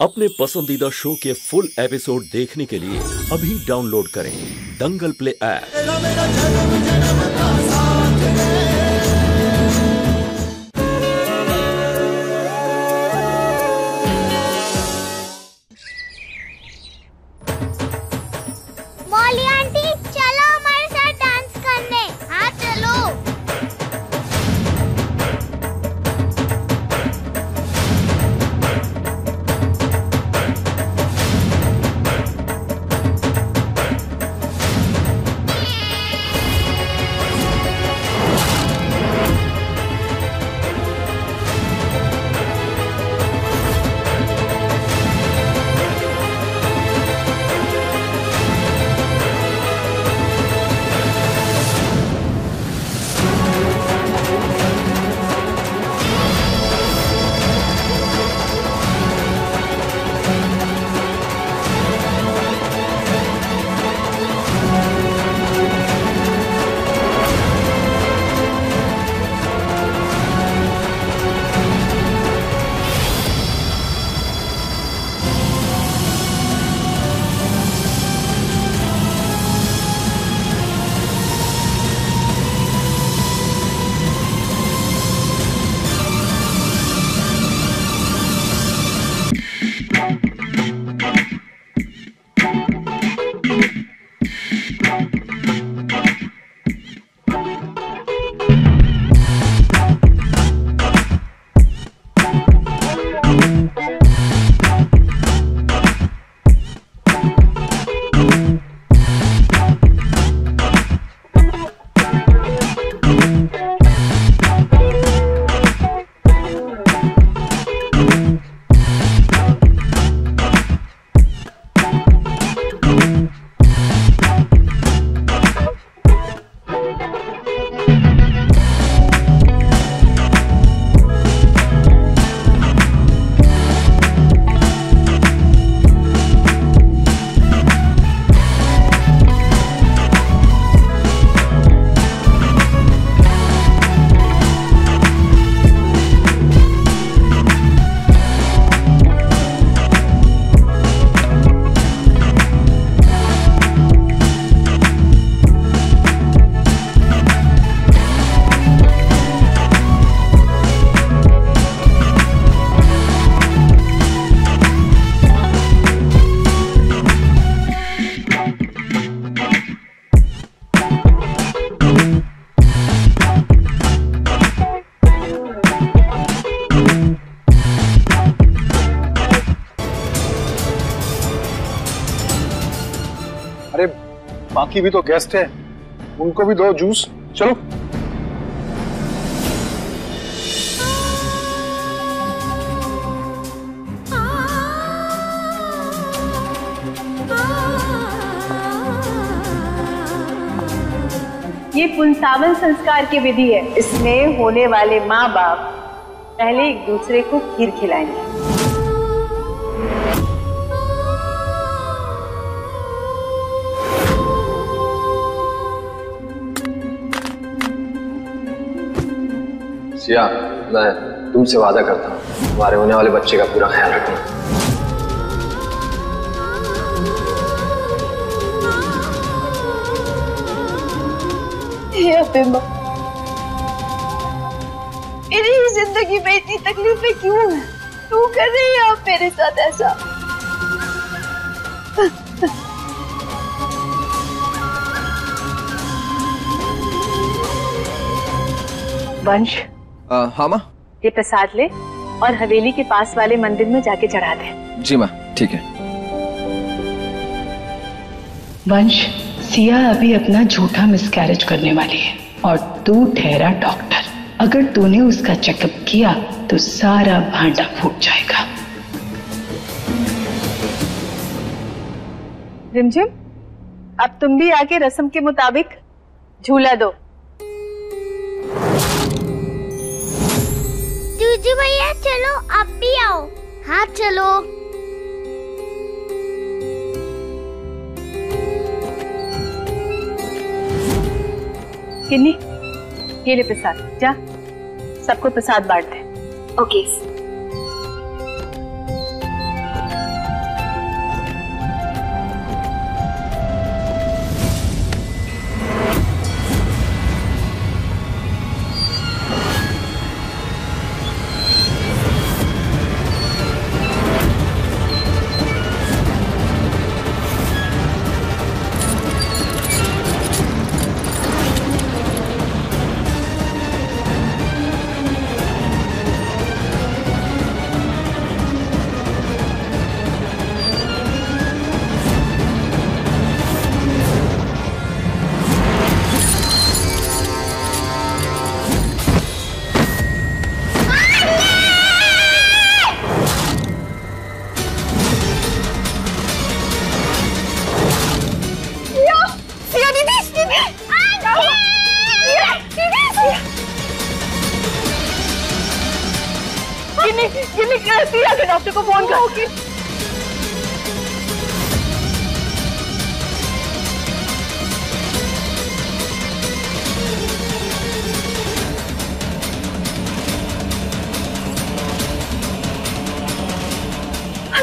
अपने पसंदीदा शो के फुल एपिसोड देखने के लिए अभी डाउनलोड करें दंगल प्ले ऐप। मौली आंटी चलो हमारे साथ डांस करने। हाँ चलो। अरे बाकी भी तो गेस्ट है, उनको भी दो जूस। चलो ये पुंसावन संस्कार की विधि है। इसमें होने वाले माँ बाप पहले एक दूसरे को खीर खिलाएंगे। सिया, मैं तुमसे वादा करता हूँ तुम्हारे होने वाले बच्चे का पूरा ख्याल रखूंगा। मेरी जिंदगी में इतनी तकलीफें क्यों है? क्यों कर रही है आप मेरे साथ ऐसा? वंश, हाँ माँ। ये प्रसाद ले और हवेली के पास वाले मंदिर में जाके चढ़ा दे। जी माँ, ठीक है। वंश, सिया अभी अपना झूठा मिसकैरेज करने वाली है और तू ठहरा डॉक्टर। अगर तूने उसका चेकअप किया तो सारा भांडा फूट जाएगा। रिमझिम, अब तुम भी आके रस्म के मुताबिक झूला दो। जूजू भैया चलो आप भी आओ। हाँ चलो। किन्नी, ये ले प्रसाद, जा सबको प्रसाद बांट दे। ओके।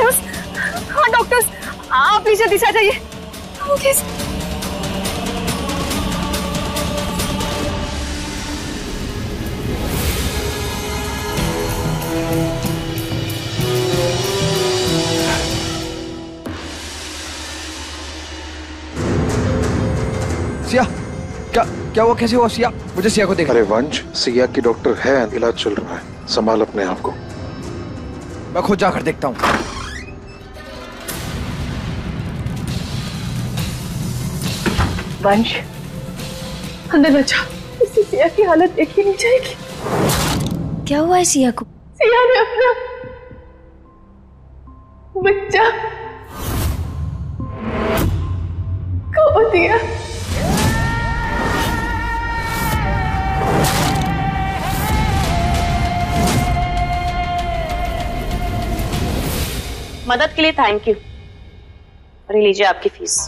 हेलो, हाँ डॉक्टर्स, आप प्लीज जल्दी से आ जाइए। ओके। सिया, क्या वो कैसे हुआ सिया? मुझे सिया को देखा। अरे वंश, सिया की डॉक्टर है, इलाज चल रहा है, संभाल अपने आप को। मैं खुद जाकर देखता हूँ। वंश, अंदर न जा, इससे सिया की हालत देखी नहीं जाएगी। क्या हुआ है सिया को? सिया ने अपना बच्चा खो दिया। मदद के लिए थैंक यू। और ये लीजिए आपकी फीस।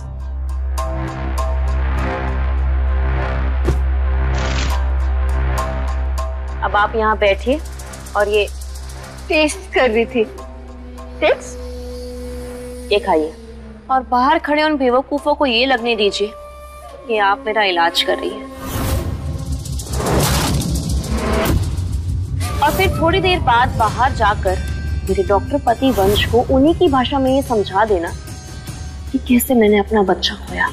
अब आप यहाँ बैठिए और ये टेस्ट कर रही थी। टेस्ट? ये खाइए और बाहर खड़े उन बेवकूफों को ये लगने दीजिए कि आप मेरा इलाज कर रही हैं। और फिर थोड़ी देर बाद बाहर जाकर मेरे डॉक्टर पति वंश को उन्हीं की भाषा में ये समझा देना कि कैसे मैंने अपना बच्चा खोया।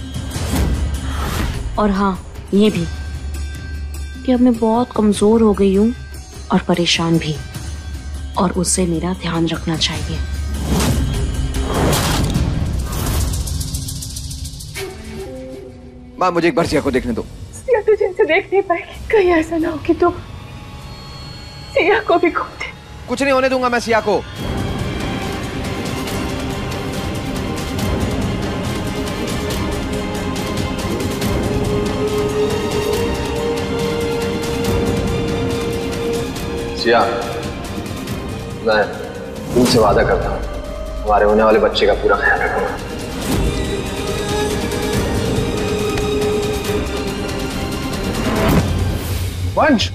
और हाँ, ये भी कि अब मैं बहुत कमजोर हो गई हूँ और परेशान भी, और उससे मेरा ध्यान रखना चाहिए। माँ, मुझे एक बार सिया को देखने दो। सिया तुझे इनसे देख नहीं पाएगी, कहीं ऐसा ना हो कि तुम सिया को भी खो दे। कुछ नहीं होने दूंगा मैं सिया को। सिया, मैं तुमसे वादा करता हूँ हमारे होने वाले बच्चे का पूरा ख्याल रखूंगा। वंश,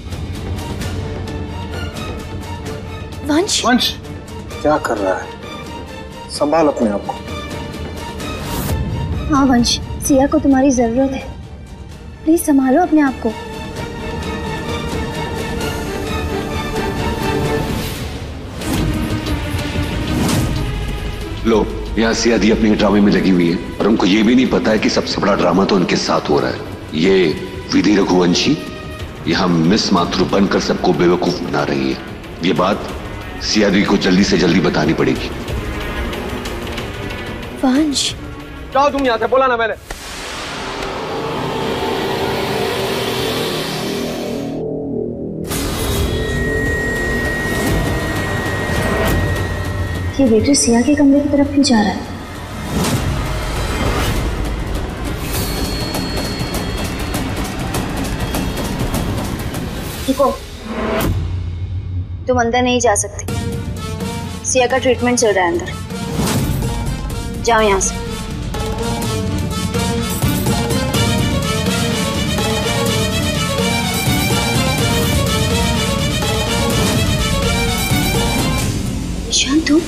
वंश, वंश क्या कर रहा है? संभाल अपने आप को। हाँ वंश, सिया को तुम्हारी जरूरत है, प्लीज संभालो अपने आप को। लो, यहाँ सिया दी अपने ड्रामे में लगी हुई है और उनको ये भी नहीं पता है कि सबसे बड़ा ड्रामा तो उनके साथ हो रहा है। ये विधि रघुवंशी यहाँ मिस माथुर बनकर सबको बेवकूफ बना रही है। ये बात सिया दी को जल्दी से जल्दी बतानी पड़ेगी। वंश, जाओ तुम यहाँ से, बोला ना मैंने। ये वेटर सिया के कमरे की तरफ क्यों जा रहा है? देखो, तुम अंदर नहीं जा सकते, सिया का ट्रीटमेंट चल रहा है अंदर। जाओ यहां से। शांत हो।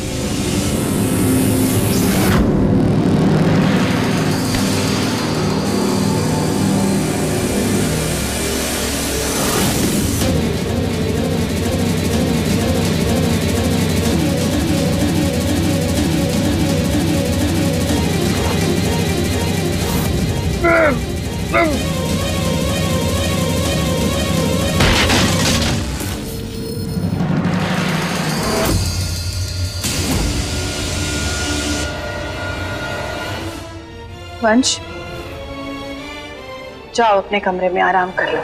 वंश, जाओ अपने कमरे में आराम कर लो।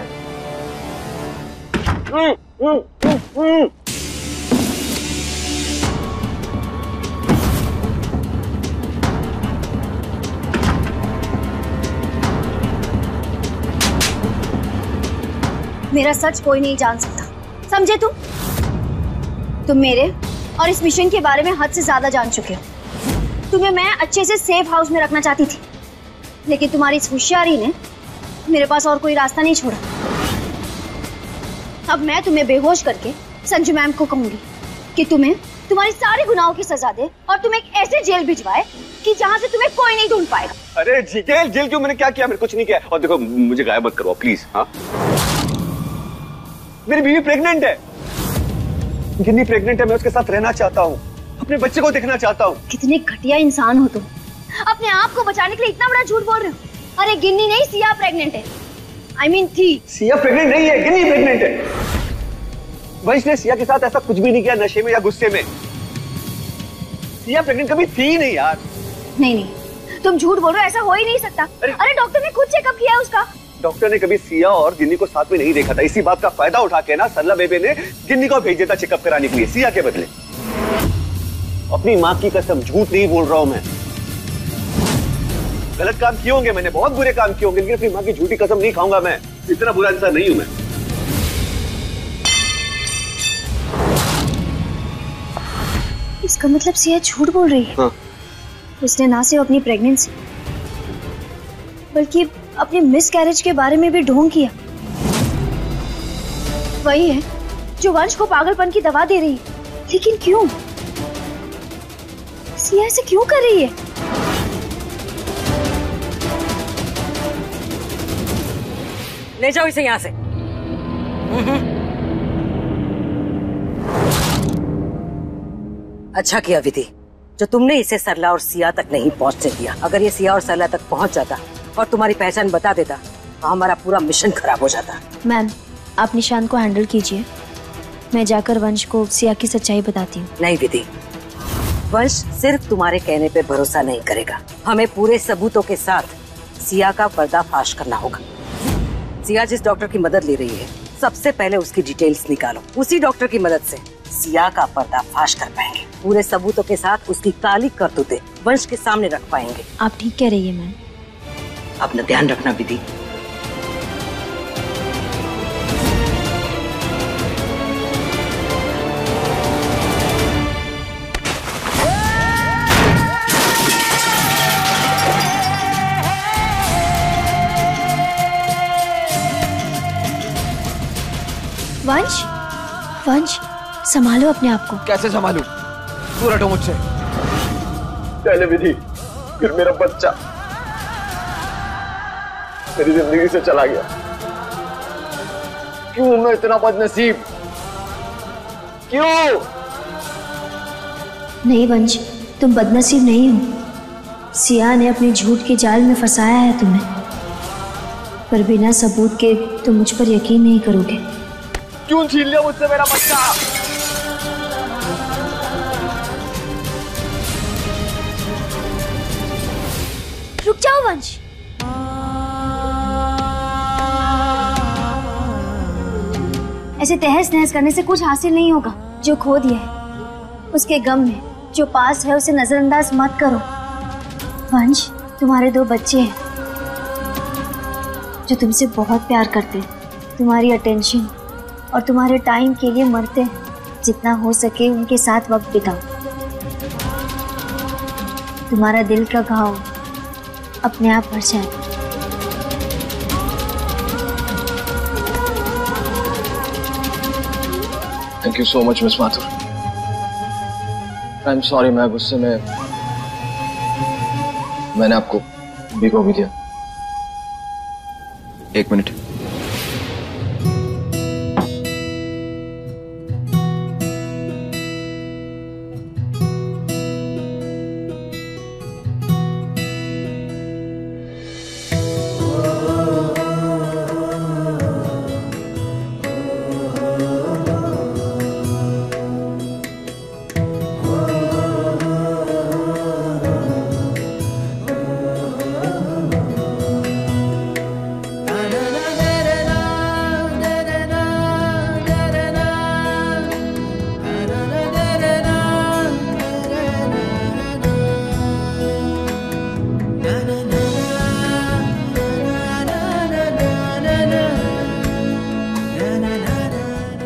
मेरा सच कोई नहीं जान सकता, समझे तुम मेरे और इस मिशन के बारे में हद से ज्यादा जान चुके हो। तुम्हें मैं अच्छे से सेफ हाउस में रखना चाहती थी, लेकिन तुम्हारी इस होशियारी ने मेरे पास और कोई रास्ता नहीं छोड़ा। अब मैं तुम्हें बेहोश करके संजू मैम को कहूंगी कि तुम्हें तुम्हारी सारे गुनाहों की सजा दे और तुम एक ऐसे जेल भिजवाए कि जहाँ से तुम्हें कोई नहीं ढूंढ पाएगा। अरे जेल क्यों? मैंने क्या किया? मैंने कुछ नहीं किया। और देखो, मुझे गायब मत करो प्लीज। हाँ, मेरी बीवी प्रेग्नेंट है, गिन्नी प्रेग्नेंट है। मैं उसके साथ रहना चाहता हूँ, अपने बच्चे को देखना चाहता हूँ। कितने घटिया इंसान हो तुम, अपने आप को बचाने के लिए इतना बड़ा झूठ बोल रहे हो। अरे गिन्नी नहीं, सिया प्रेग्नेंट है। I mean, थी। सिया प्रेग्नेंट नहीं है, गिन्नी प्रेग्नेंट है। वंश ने सिया के साथ ऐसा कुछ भी नहीं किया, नशे में या गुस्से में। सिया प्रेग्नेंट कभी थी नहीं यार। नहीं, तुम झूठ बोल रहे हो, ऐसा हो ही नहीं सकता। अरे डॉक्टर ने खुद चेकअप किया उसका। डॉक्टर ने कभी सिया और गिन्नी को साथ में नहीं देखा था। इसी बात का फायदा उठा के ना सरला बेबे ने गिन्नी को भेज दिया था चेकअप कराने के लिए, सिया के बदले। अपनी माँ की कसम, झूठ नहीं बोल रहा हूँ मैं। गलत काम किए होंगे मैंने, बहुत बुरे काम किए होंगे, लेकिन अपनी माँ की झूठी कसम नहीं खाऊंगा मैं। इतना बुरा इंसान नहीं हूं मैं। इसका मतलब सिया झूठ बोल रही है। हाँ। उसने ना सिर्फ अपनी प्रेगनेंसी बल्कि अपने मिस कैरेज के बारे में भी ढोंग किया। वही है जो वंश को पागलपन की दवा दे रही है। लेकिन क्यों? सिया ऐसे क्यों कर रही है? ले जाओ इसे यहाँ से। अच्छा किया विधि जो तुमने इसे सरला और सिया तक नहीं पहुँचने दिया। अगर ये सिया और सरला तक पहुँच जाता और तुम्हारी पहचान बता देता तो हमारा पूरा मिशन खराब हो जाता। मैम, आप निशांत को हैंडल कीजिए, मैं जाकर वंश को सिया की सच्चाई बताती हूँ। नहीं विधि, वंश सिर्फ तुम्हारे कहने पे भरोसा नहीं करेगा। हमें पूरे सबूतों के साथ सिया का पर्दाफाश करना होगा। सिया जिस डॉक्टर की मदद ले रही है, सबसे पहले उसकी डिटेल्स निकालो। उसी डॉक्टर की मदद से सिया का पर्दाफाश कर पाएंगे। पूरे सबूतों के साथ उसकी काली करतूतें वंश के सामने रख पाएंगे। आप ठीक कह रही है मैम। अपना ध्यान रखना विधि। वंश, वंश, संभालो अपने आप को। कैसे संभालूं? दूर हटो मुझसे। पहले विधि, फिर मेरा बच्चा मेरी जिंदगी से चला गया। क्यों मैं इतना बदनसीब? क्यों? नहीं वंश, तुम बदनसीब नहीं हो। सिया ने अपने झूठ के जाल में फंसाया है तुम्हें, पर बिना सबूत के तुम मुझ पर यकीन नहीं करोगे। क्यों छीन लिया मुझसे मेरा बच्चा? रुक जाओ वंश। ऐसे तहस नहस करने से कुछ हासिल नहीं होगा। जो खो दिया है उसके गम में जो पास है उसे नजरअंदाज मत करो। वंश, तुम्हारे 2 बच्चे हैं जो तुमसे बहुत प्यार करते हैं, तुम्हारी अटेंशन और तुम्हारे टाइम के लिए मरते हैं। जितना हो सके उनके साथ वक्त बिताओ। तुम्हारा दिल का घाव अपने आप भर जाए। Thank you so much miss Mathur. I am sorry, मैं गुस्से में मैंने आपको भिगो भी दिया। 1 मिनट।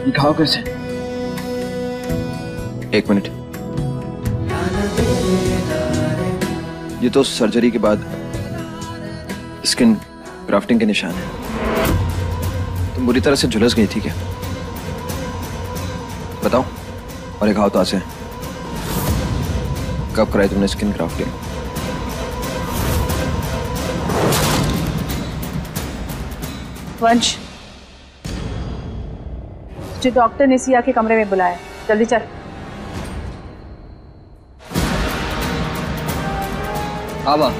दिखाओ कैसे? 1 मिनट। ये तो सर्जरी के बाद स्किन ग्राफ्टिंग के निशान है। तुम बुरी तरह से झुलस गई थी क्या? बताओ। और एक घाव तो ऐसे कब कराई तुमने स्किन ग्राफ्टिंग? वंश, जो डॉक्टर ने सिया के कमरे में बुलाया, जल्दी चल। आवा।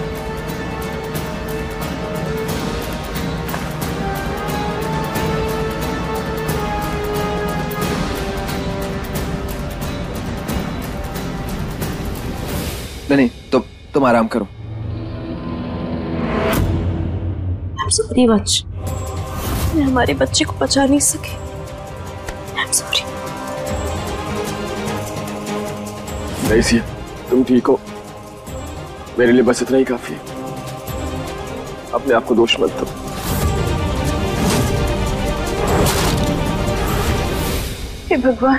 नहीं, तो तुम आराम करो। I'm sorry वंश, मैं हमारे बच्चे को बचा नहीं सके। I'm sorry। नहीं सिया, तुम ठीक हो, मेरे लिए बस इतना ही काफी है। अपने आप को दोष मत दो। हे भगवान,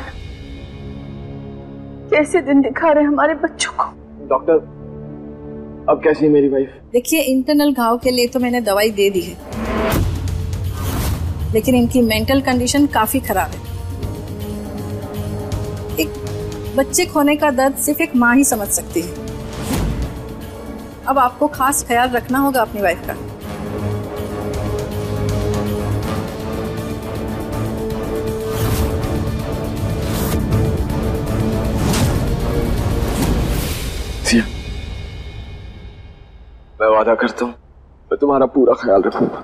कैसे दिन दिखा रहे हमारे बच्चों को। डॉक्टर, अब कैसी है मेरी वाइफ? देखिए, इंटरनल घाव के लिए तो मैंने दवाई दे दी है, लेकिन इनकी मेंटल कंडीशन काफी खराब है। एक बच्चे खोने का दर्द सिर्फ एक माँ ही समझ सकती है। अब आपको खास ख्याल रखना होगा अपनी वाइफ का। सिया, मैं वादा करता हूँ मैं तुम्हारा पूरा ख्याल रखूंगा।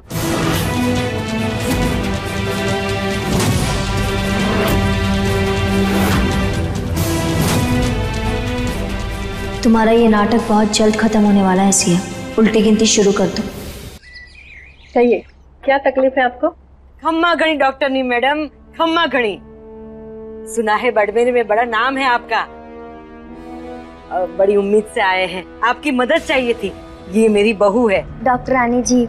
तुम्हारा ये नाटक बहुत जल्द खत्म होने वाला है सिया। उल्टी गिनती शुरू कर दो। कहिए, क्या तकलीफ है आपको? खम्मा घड़ी डॉक्टरनी मैडम, खम्मा घड़ी। सुना है बड़मेर में बड़ा नाम है आपका, बड़ी उम्मीद से आए हैं, आपकी मदद चाहिए थी। ये मेरी बहू है। डॉक्टर रानी जी,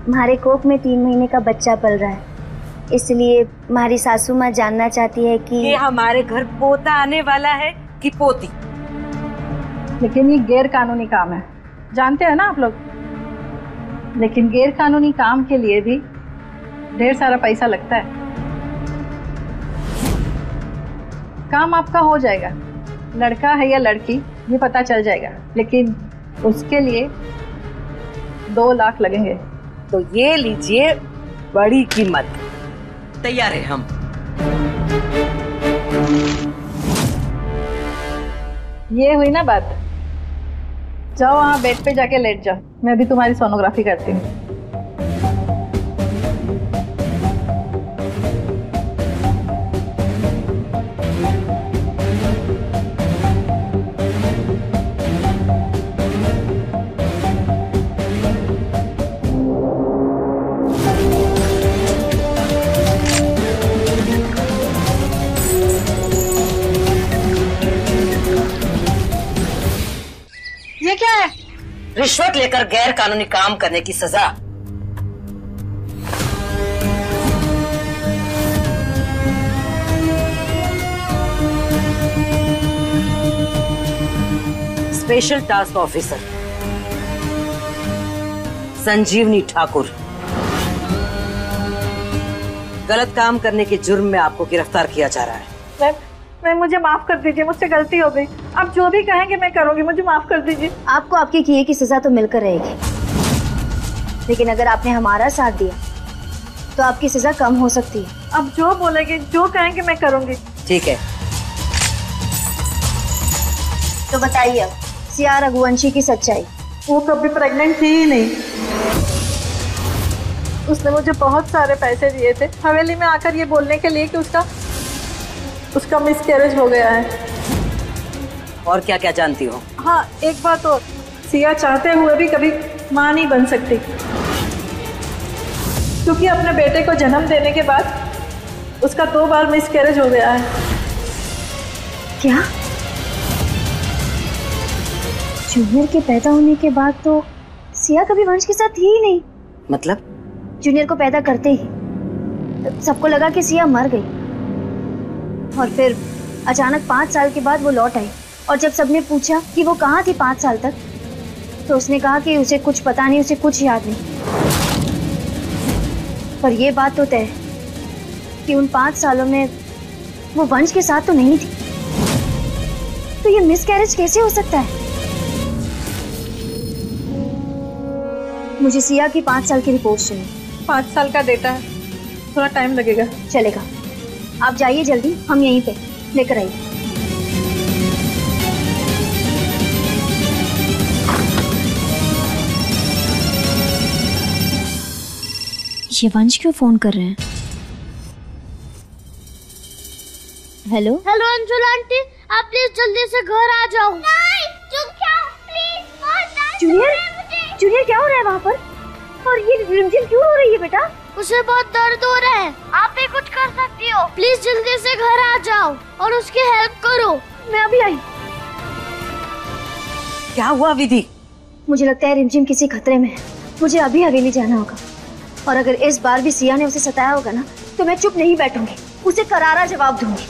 हमारे कोख में 3 महीने का बच्चा पल रहा है, इसलिए हमारी सासू माँ जानना चाहती है कि हमारे घर पोता आने वाला है कि पोती। लेकिन ये गैर कानूनी काम है, जानते हैं ना आप लोग। लेकिन गैर कानूनी काम के लिए भी ढेर सारा पैसा लगता है। काम आपका हो जाएगा, लड़का है या लड़की ये पता चल जाएगा, लेकिन उसके लिए 2 लाख लगेंगे। तो ये लीजिए बड़ी कीमत। तैयार है हम। ये हुई ना बात। जाओ वहाँ बेड पे जाके लेट जाओ, मैं भी तुम्हारी सोनोग्राफी करती हूँ। ये क्या है? रिश्वत लेकर गैर कानूनी काम करने की सजा। स्पेशल टास्क ऑफिसर संजीवनी ठाकुर, गलत काम करने के जुर्म में आपको गिरफ्तार किया जा रहा है। मैं मुझे माफ कर दीजिए, मुझसे गलती हो गई। आप जो भी कहेंगे मैं करूंगी, मुझे माफ कर दीजिए। आपको आपके किए की सजा तो मिलकर रहेगी, लेकिन अगर आपने हमारा साथ दिया तो आपकी सजा कम हो सकती है। अब जो बोलेंगे, जो कहेंगे मैं करूंगी। ठीक है, तो बताइए अब सिया रघुवंशी की सच्चाई। वो कभी प्रेग्नेंट थी ही नहीं। उसने मुझे बहुत सारे पैसे दिए थे हवेली में आकर ये बोलने के लिए कि उसका मिसकैरेज हो गया है। और क्या क्या जानती हो? हाँ, एक बात और, सिया चाहते हुए भी कभी माँ नहीं बन सकती, क्योंकि अपने बेटे को जन्म देने के बाद उसका 2 बार मिसकैरेज हो गया है। क्या? जूनियर के पैदा होने के बाद तो सिया कभी वंश के साथ थी ही नहीं। मतलब? जूनियर को पैदा करते ही सबको लगा कि सिया मर गई, और फिर अचानक 5 साल के बाद वो लौट आई, और जब सबने पूछा कि वो कहाँ थी 5 साल तक, तो उसने कहा कि उसे कुछ पता नहीं, उसे कुछ याद नहीं। पर ये बात तो तय है कि उन 5 सालों में वो वंश के साथ तो नहीं थी। तो ये मिसकैरेज कैसे हो सकता है? मुझे सिया की 5 साल की रिपोर्ट चाहिए। 5 साल का डेटा है, थोड़ा टाइम लगेगा। चलेगा, आप जाइए जल्दी, हम यहीं पे लेकर आइए। ये वंश क्यों फोन कर रहे हैं? हेलो हेलो अंजुल आंटी, आप प्लीज जल्दी से घर आ जाओ। नहीं, चुप जाओ प्लीज। जूनियर, जूनियर क्या हो रहा है वहाँ पर? और ये रिमझिम क्यों हो रही है बेटा? उसे बहुत दर्द हो रहा है, आप ही कुछ कर सकती हो। प्लीज जल्दी से घर आ जाओ और उसकी हेल्प करो। मैं अभी आई। क्या हुआ विधि? मुझे लगता है रिमझिम किसी खतरे में है। मुझे अभी हवेली जाना होगा, और अगर इस बार भी सिया ने उसे सताया होगा ना, तो मैं चुप नहीं बैठूंगी, उसे करारा जवाब दूंगी।